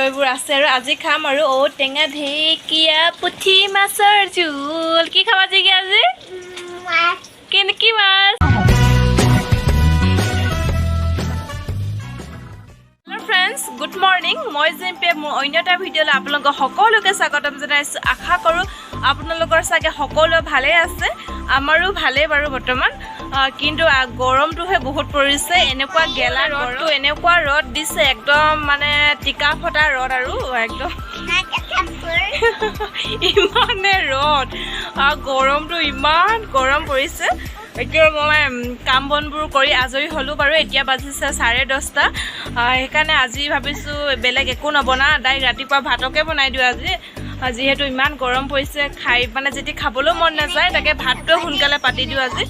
এইবোৰ আছে আৰু আজি খাম আৰু ঔটেঙা ঢেকীয়া পুঠি মাছৰ জোল কি খাবা জিকি আজি কি মাছ फ्रेंड्स गुड मॉर्निंग मैं जिम्पे मोर अन्य एटा भिडिओ आपलोक सकलोके स्वागतम जनाइछु आशा करूँ आपनलोकर सागे सकलो भाले आछे आमारो भाले बारु बर्तमान किन्तु गरमटोहे बहुत परिছে এনেকুৱা গেলা ৰদটো এনেকুৱা ৰদ দিছে একদম মানে টিকা ফটা ৰদ আৰু একদম ইমানে ৰদ গৰমটো ইমান গৰম পৰিছে এতিয়া মই কাম বনবোৰ কৰি আজৰি হলো বাৰু এতিয়া বাজিছে 10:30 সেইকাৰণে আজি ভাবিছো বেলেগ একো নবনা ডাইৰেক্ট ৰাতিপুৱা ভাতকে বনাই দিও আজি যেহেতু ইমান গৰম পৰিছে খাই মানে যেতি খাবলৈ মন নাযায় তাকে ভাতটো সোনকালে পাতি দিও আজি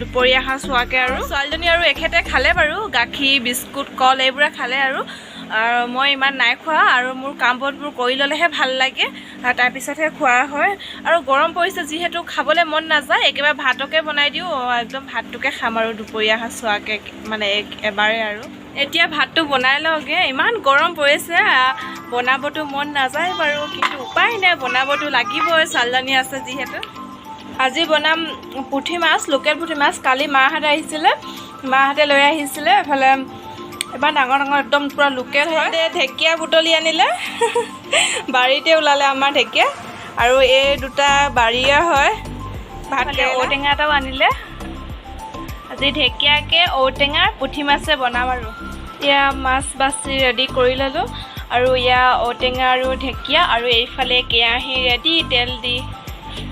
দুপৰীয়া সাজ হোৱাকে আৰু ছোৱালীজনী আৰু এখেতে খালে বাৰু গাখীৰ বিস্কুট কল এইবোৰ খালে আৰু মই ইমান নাই খোৱা আৰু মোৰ কাম বনবোৰ কৰি ললেহে ভাল লাগে তাৰ পিছতহে খোৱা হয় আৰু গৰম পৰিছে যেহেতু খাবলৈ মন নাযায় একেবাৰে ভাতকে বনাই দিও একদম ভাতটোকে খাম আৰু দুপৰীয়া সাজ হোৱাকে মানে এবাৰে আৰু এতিয়া ভাতটো বনাই লওঁগে ইমান গৰম পৰিছে বনাবতো মন নাযায় বাৰু কিন্তু উপায় নাই বনাবতো লাগিবই ছোৱালীজনী আছে যেহেতু আজি বনাম পুঠি মাছ লোকেল পুঠি মাছ কালি মাহঁতে আহিছিলে মাহঁতে লৈ আহিছিলে এফালে এবাৰ ডাঙৰ ডাঙৰ একদম পুৰা লোকেল হয় ঢেকীয়া বুটলি আনিলে বাৰীতে ওলালে আমাৰ ঢেকীয়া আৰু এই দুটা বাৰীয়া হয় ভাত ঔটেঙা এটাও আনিলে আজি ঢেকীয়াকে ঔটেঙা পুঠি মাছে বনাম আৰু এতিয়া মাছ বাছি ৰেডি কৰি ল'লোঁ আৰু ইয়া ঔটেঙা আৰু ঢেকীয়া আৰু এইফালে কেৰাহী ৰেডি তেল দি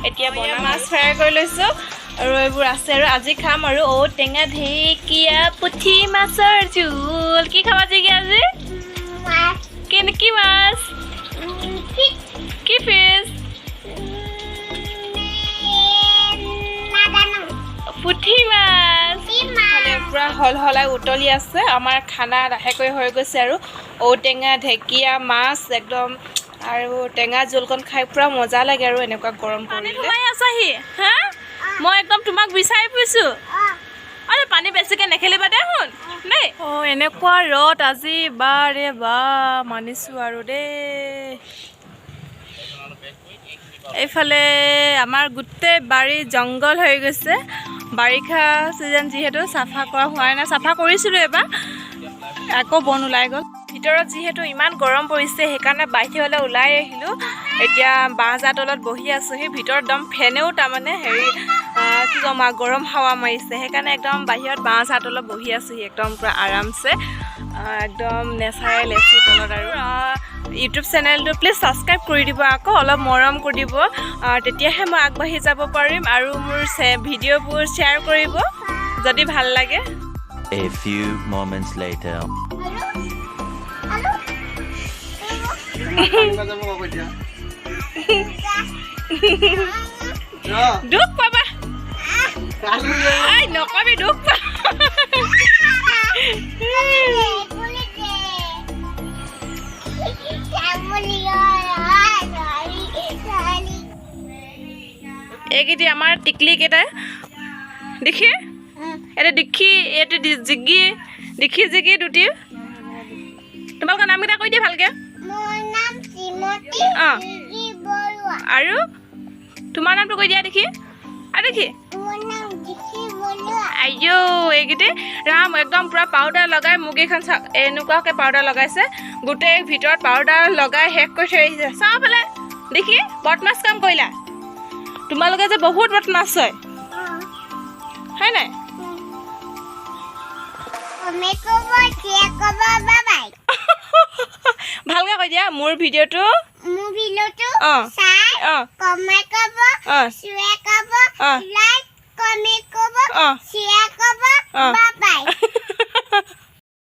এতিয়া বনাম মাছ ফ্ৰাই কৰি লৈছোঁ আৰু এইবোৰ আছে আৰু আজি খাম আৰু ঔটেঙা ঢেকীয়া পুঠি মাছৰ জোল কি খাবা জিকি আজি কি মাছ কি ফিছ পুঠি মাছ পুৰা হলহলাই উতলি আছে আমাৰ খানা লাহেকৈ হৈ গৈছে আৰু ঔটেঙা ঢেকীয়া মাছ একদম আৰু টেঙা জোলকণ খাই পুৰা মজা লাগে আৰু এনেকুৱা গৰম পৰিলে আছাহি হা মই একদম তোমাক বিচাৰি ফুৰিছোঁ আৰে পানী বেছিকৈ নেখেলিবা দে শুন দেই এনেকুৱা ৰদ আজি বাৰে বা মানিছোঁ আৰু দেই এইফালে আমাৰ গোটেই বাৰী জংঘল হৈ গৈছে বাৰিষা চিজন যেহেতু চাফা কৰা হোৱাই নাই চাফা কৰিছিলোঁ এবাৰ আকৌ বন ওলাই গ'ল ভিতৰত যেহেতু ইমান গৰম পৰিছে সেইকাৰণে বাহিৰলৈ ওলাই আহিলোঁ এতিয়া বাঁহজাৰ তলত বহি আছোঁ সেই ভিতৰত একদম ফেনেও তাৰমানে হেৰি কি ক'ম গৰম হাৱা মাৰিছে সেইকাৰণে একদম বাহিৰত বাঁহজাৰ তলত বহি আছোঁহি একদম পূৰা আৰামছে একদম নেচাৰেল এচি তলত আৰু ইউটিউব চেনেলটো প্লিজ ছাবস্ক্ৰাইব কৰি দিব আকৌ অলপ মৰম কৰি দিব তেতিয়াহে মই আগবাঢ়ি যাব পাৰিম আৰু মোৰ ভিডিঅ'বোৰ শ্বেয়াৰ কৰিব যদি ভাল লাগে A few moments later দুখ পাবা নকবি দুখ পা এইকেইটি আমাৰ টিকলি কেইটা দেখি এটা দেখি এইটো জিগি দেখি জিগি দুটি তোমালোকৰ নামকেইটা কৈ দিয়া ভালকৈ আৰু তোমাৰ নামটো কৈ দিয়া দেখি আৰু দেখি আইও এইকেইটি ৰাম একদম পুৰা পাউডাৰ লগাই মোক এইখন এনেকুৱাকৈ পাউডাৰ লগাইছে গোটেই ভিতৰত পাউডাৰ লগাই শেষ কৰি থৈ আহিছে চাওঁ ফালে দেখি বদমাছ কাম কৰিলা তোমালোকে যে বহুত বদমাছ হয় নাই ভালকৈ কৈ দিয়া মোৰ ভিডিঅ'টো